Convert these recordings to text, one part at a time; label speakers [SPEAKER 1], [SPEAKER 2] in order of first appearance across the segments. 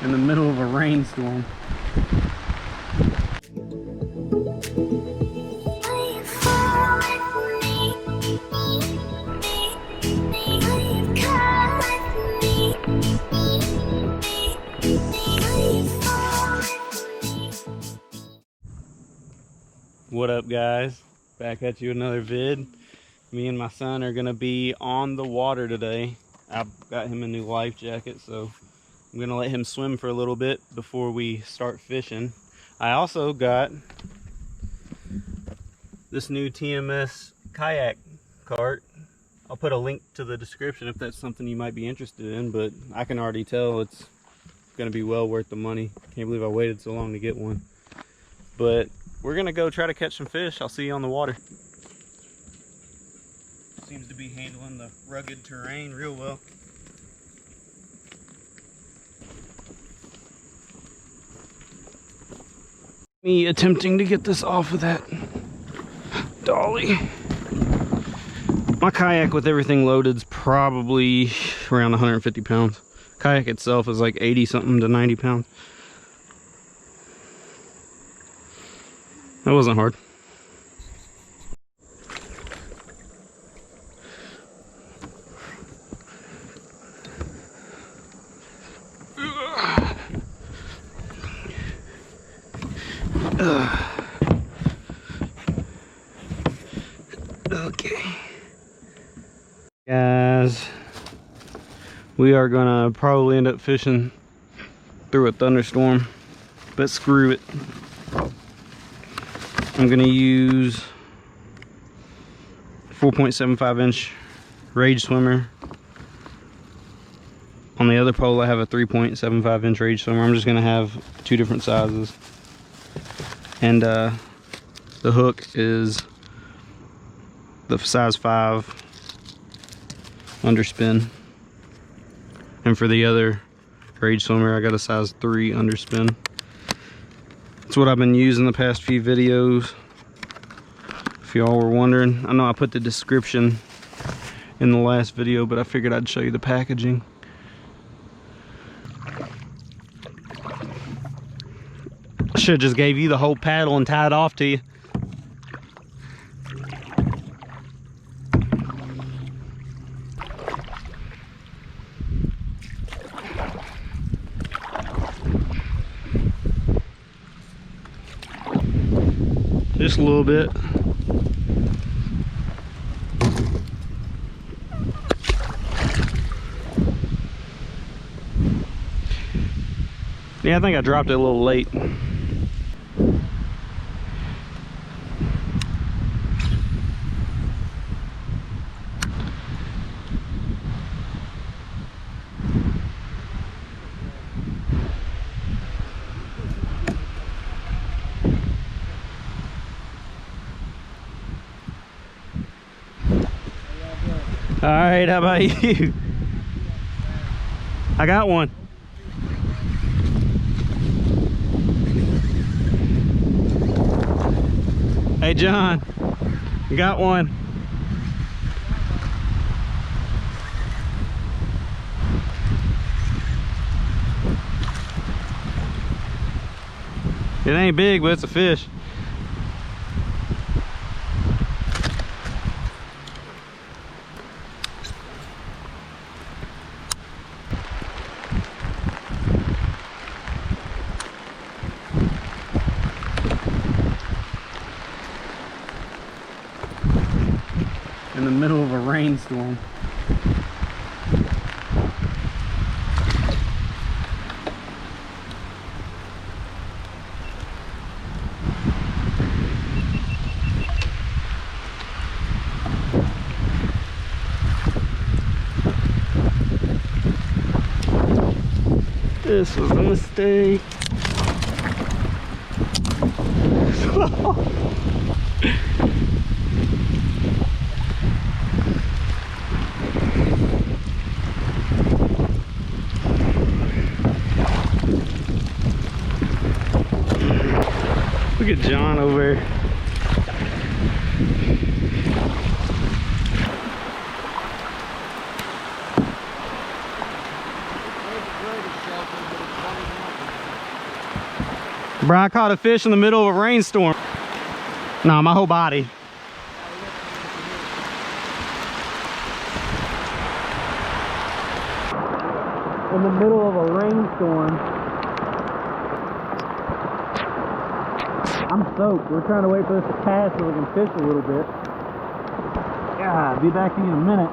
[SPEAKER 1] in the middle of a rainstorm. What up, guys? Back at you another vid. Me and my son are gonna be on the water today. I've got him a new life jacket, so I'm gonna let him swim for a little bit before we start fishing. I also got this new TMS kayak cart. I'll put a link to the description if that's something you might be interested in, but I can already tell it's gonna be well worth the money. Can't believe I waited so long to get one. But we're gonna go try to catch some fish. I'll see you on the water. Seems to be handling the rugged terrain real well. Me attempting to get this off of that dolly. My kayak with everything loaded is probably around 150 pounds. Kayak itself is like 80 something to 90 pounds. That wasn't hard. Okay. Guys, we are gonna probably end up fishing through a thunderstorm, but screw it. I'm gonna use 4.75 inch Rage swimmer. On the other pole I have a 3.75 inch Rage swimmer. I'm just gonna have two different sizes. And the hook is the size 5 underspin. And for the other Rage swimmer I got a size 3 underspin. That's what I've been using the past few videos, if y'all were wondering. I know I put the description in the last video, but I figured I'd show you the packaging. I should have just gave you the whole paddle and tied off to you. Just a little bit. Yeah, I think I dropped it a little late. All right, how about you? I got one. Hey, John, got one. It ain't big, but it's a fish. In the middle of a rainstorm. This was a mistake. Look at John over there.
[SPEAKER 2] Great shelter, but it's
[SPEAKER 1] Bro, I caught a fish in the middle of a rainstorm. Nah, my whole body. In the middle of a rainstorm. I'm soaked. We're trying to wait for this to pass so we can fish a little bit. God, be back to you in a minute.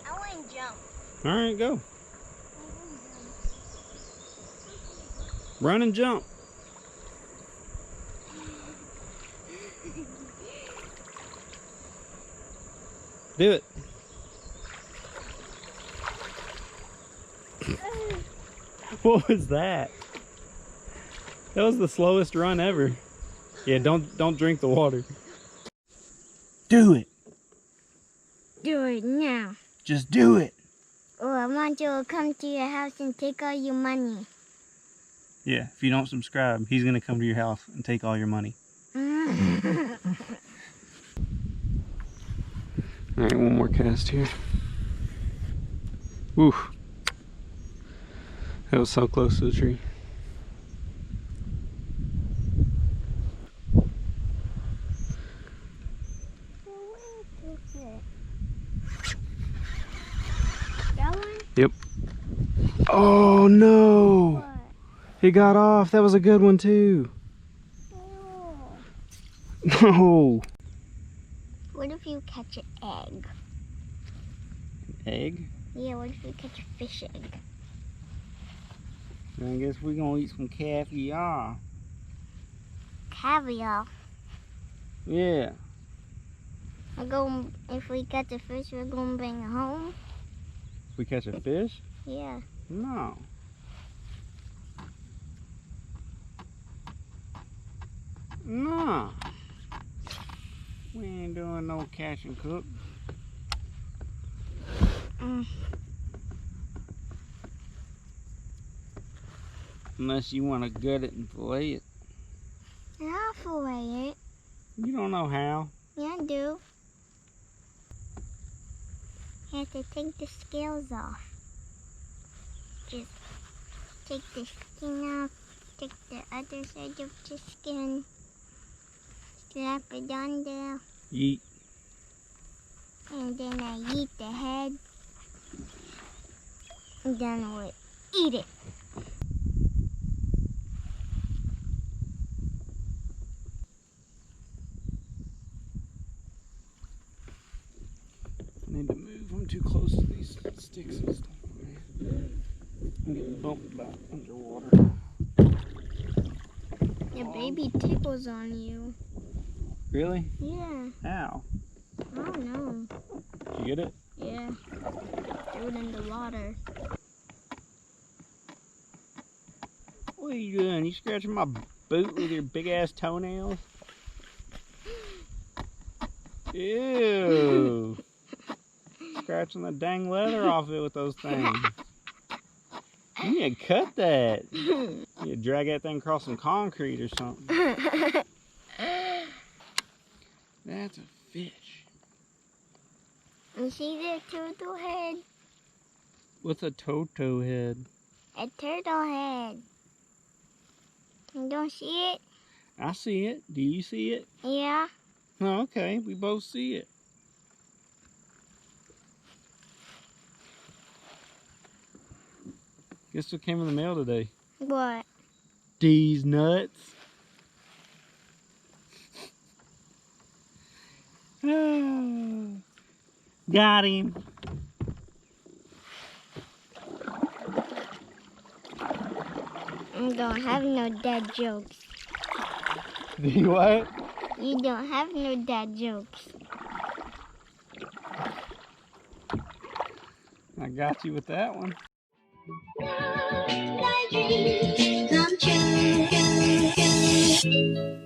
[SPEAKER 2] I want to jump.
[SPEAKER 1] All right, go. Run and jump. Do it. What was that? That was the slowest run ever. Yeah, don't drink the water. Do it.
[SPEAKER 2] Do it now.
[SPEAKER 1] Just do it.
[SPEAKER 2] Oh, I want you to come to your house and take all your money.
[SPEAKER 1] Yeah, if you don't subscribe, he's gonna come to your house and take all your money. Alright, one more cast here. Woo. That was so close to the tree.
[SPEAKER 2] That one?
[SPEAKER 1] Yep. Oh no!
[SPEAKER 2] What?
[SPEAKER 1] He got off. That was a good one too. No.
[SPEAKER 2] What if you catch an egg?
[SPEAKER 1] Egg?
[SPEAKER 2] Yeah, what if you catch a fish egg?
[SPEAKER 1] I guess we're gonna eat some caviar.
[SPEAKER 2] Caviar.
[SPEAKER 1] Yeah.
[SPEAKER 2] If we catch a fish, we're gonna bring it home.
[SPEAKER 1] We catch a fish?
[SPEAKER 2] Yeah.
[SPEAKER 1] No. No. We ain't doing no catch and cook. Unless you want to gut it and fillet it.
[SPEAKER 2] And I'll fillet it.
[SPEAKER 1] You don't know how.
[SPEAKER 2] Yeah, I do. You have to take the scales off. Just take the skin off, take the other side of the skin, slap it on there,
[SPEAKER 1] Yeet.
[SPEAKER 2] and then I eat the head, and then I will eat it.
[SPEAKER 1] I need to move. I'm too close to these sticks and stuff. I'm getting bumped by underwater.
[SPEAKER 2] Your baby tickles on you.
[SPEAKER 1] Really?
[SPEAKER 2] Yeah.
[SPEAKER 1] How?
[SPEAKER 2] I don't know.
[SPEAKER 1] Did you get it?
[SPEAKER 2] Yeah. Threw it in the water.
[SPEAKER 1] What are you doing? You scratching my boot with your big ass toenails? Ew. Scratching the dang leather off it with those things. You need to cut that. You need to drag that thing across some concrete or something. That's a fish.
[SPEAKER 2] You see the turtle head?
[SPEAKER 1] What's a toto head?
[SPEAKER 2] A turtle head. You don't see it?
[SPEAKER 1] I see it. Do you see it?
[SPEAKER 2] Yeah.
[SPEAKER 1] Oh, okay. We both see it. Guess what came in the mail today?
[SPEAKER 2] What?
[SPEAKER 1] These nuts. Got him.
[SPEAKER 2] You don't have no dad jokes.
[SPEAKER 1] You what?
[SPEAKER 2] You don't have no dad jokes.
[SPEAKER 1] I got you with that one.
[SPEAKER 2] My dreams come true.